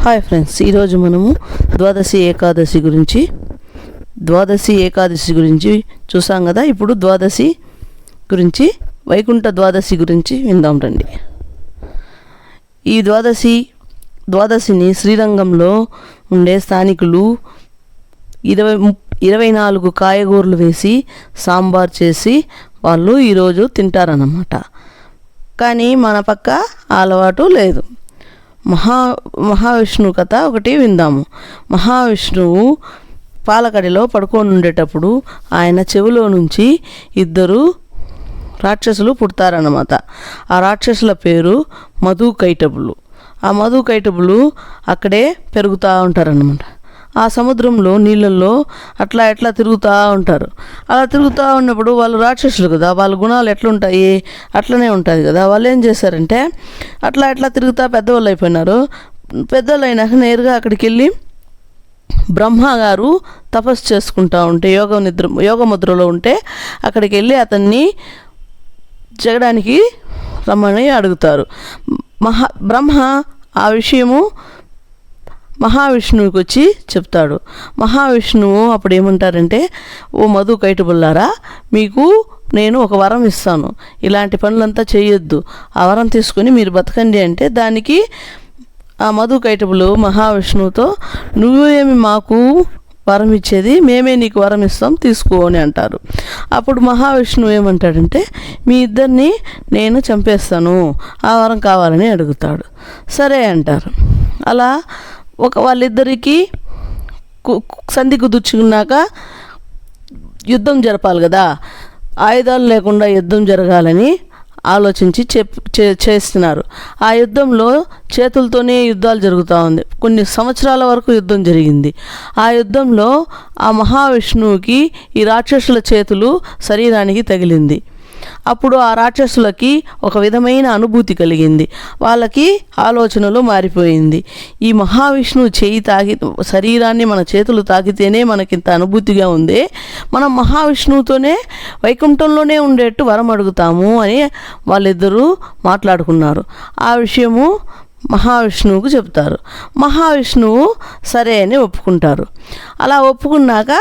Hi friends, ఈరోజు మనము ద్వాదశి ఏకాదశి గురించి చూసాం కదా. ఇప్పుడు ద్వాదశి గురించి, వైకుంఠ ద్వాదశి గురించి విందాం రండి. ఈ ద్వాదశిని శ్రీరంగంలో ఉండే స్థానికులు 24 కాయగూరలు వేసి సాంబార్ చేసి వాళ్ళు ఈరోజు తింటారన్నమాట. కానీ మన పక్క అలవాటు లేదు. మహావిష్ణువు కథ ఒకటి విందాము. మహావిష్ణువు పాలకడిలో పడుకొని ఉండేటప్పుడు ఆయన చెవిలో నుంచి 2 రాక్షసులు పుడతారన్నమాట. ఆ రాక్షసుల పేరు మధుకైటబులు. ఆ మధుకైటబులు అక్కడే పెరుగుతూ ఉంటారన్నమాట. ఆ సముద్రంలో నీళ్ళల్లో అట్లా తిరుగుతూ ఉంటారు. అలా తిరుగుతూ ఉన్నప్పుడు వాళ్ళు రాక్షసులు కదా, వాళ్ళ గుణాలు ఎట్లుంటాయి అట్లనే ఉంటుంది కదా. వాళ్ళు ఏం చేశారంటే అట్లా తిరుగుతూ పెద్దవాళ్ళు అయిపోయినారు. పెద్దవాళ్ళు అయినాక నేరుగా అక్కడికి వెళ్ళి బ్రహ్మగారు తపస్సు చేసుకుంటూ ఉంటే యోగముద్రలో ఉంటే అక్కడికి వెళ్ళి అతన్ని జగడానికి రమ్మని అడుగుతారు. బ్రహ్మ ఆ విషయము మహావిష్ణువుకి వచ్చి చెప్తాడు. మహావిష్ణువు అప్పుడు ఏమంటారంటే, ఓ మధుకైటబుల్లారా, మీకు నేను ఒక వరం ఇస్తాను, ఇలాంటి పనులంతా చేయొద్దు, ఆ వరం తీసుకుని మీరు బతకండి అంటే, దానికి ఆ మధుకైటబులు మహావిష్ణువుతో, నువ్వేమి మాకు వరం ఇచ్చేది, మేమే నీకు వరం ఇస్తాం, తీసుకో అని అంటారు. అప్పుడు మహావిష్ణువు ఏమంటాడంటే, మీ ఇద్దరిని నేను చంపేస్తాను, ఆ వరం కావాలని అడుగుతాడు. సరే అంటారు. అలా వాళ్ళిద్దరికీ సంధి కుదుర్చుకున్నాక యుద్ధం జరపాలి కదా. ఆయుధాలు లేకుండా యుద్ధం జరగాలని ఆలోచించి చేస్తున్నారు. ఆ యుద్ధంలో చేతులతోనే యుద్ధాలు జరుగుతూ ఉంది. కొన్ని సంవత్సరాల వరకు యుద్ధం జరిగింది. ఆ యుద్ధంలో ఆ మహావిష్ణువుకి ఈ రాక్షసుల చేతులు శరీరానికి తగిలింది. అప్పుడు ఆ రాక్షసులకి ఒక విధమైన అనుభూతి కలిగింది. వాళ్ళకి ఆలోచనలు మారిపోయింది. ఈ మహావిష్ణువు శరీరాన్ని మన చేతులు తాకితేనే మనకింత అనుభూతిగా ఉంది, మనం మహావిష్ణువుతోనే వైకుంఠంలోనే ఉండేట్టు వరం అడుగుతాము అని వాళ్ళిద్దరూ మాట్లాడుకున్నారు. ఆ విషయము మహావిష్ణువుకు చెప్తారు. మహావిష్ణువు సరే అని ఒప్పుకుంటారు. అలా ఒప్పుకున్నాక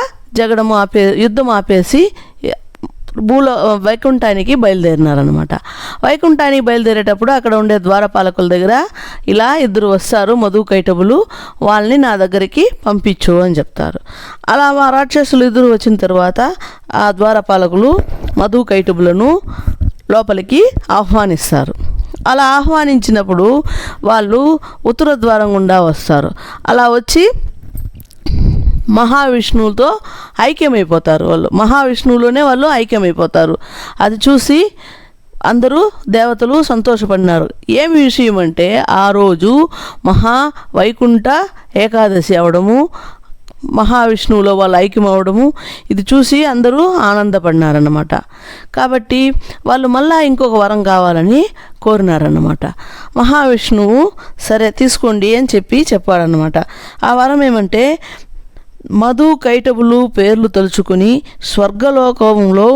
యుద్ధం ఆపేసి వైకుంఠానికి బయలుదేరినారనమాట. వైకుంఠానికి బయలుదేరేటప్పుడు అక్కడ ఉండే ద్వారపాలకుల దగ్గర ఇలా 2 వస్తారు మధుకైటబులు, వాళ్ళని నా దగ్గరికి పంపించు అని చెప్తారు. అలా మా రాక్షసులు 2 వచ్చిన తర్వాత ఆ ద్వారపాలకులు మధుకైటబులను లోపలికి ఆహ్వానిస్తారు. అలా ఆహ్వానించినప్పుడు వాళ్ళు ఉత్తర ద్వారం గుండా వస్తారు. అలా వచ్చి మహావిష్ణువుతో ఐక్యమైపోతారు. మహావిష్ణువులోనే వాళ్ళు ఐక్యమైపోతారు. అది చూసి అందరూ దేవతలు సంతోషపడినారు. ఏమి విషయం అంటే, ఆ రోజు వైకుంఠ ఏకాదశి అవడము, మహావిష్ణువులో వాళ్ళు ఐక్యం అవడము, ఇది చూసి అందరూ ఆనందపడినారన్నమాట. కాబట్టి వాళ్ళు మళ్ళా ఇంకొక వరం కావాలని కోరినారన్నమాట. మహావిష్ణువు సరే తీసుకోండి అని చెప్పాడన్నమాట. ఆ వరం ఏమంటే, మధుకైటబులు పేర్లు తలుచుకుని స్వర్గలోకంలో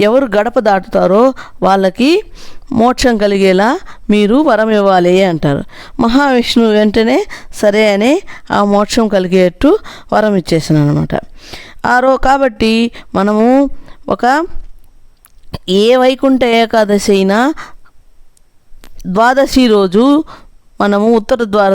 ఎవరు గడప దాటుతారో వాళ్ళకి మోక్షం కలిగేలా మీరు వరం ఇవ్వాలి అంటారు. మహావిష్ణువు వెంటనే సరే అని ఆ మోక్షం కలిగేట్టు వరం ఇచ్చేసాను అనమాట. కాబట్టి మనము ఏ వైకుంఠ ఏకాదశి అయినా ద్వాదశి రోజు మనము ఉత్తర ద్వార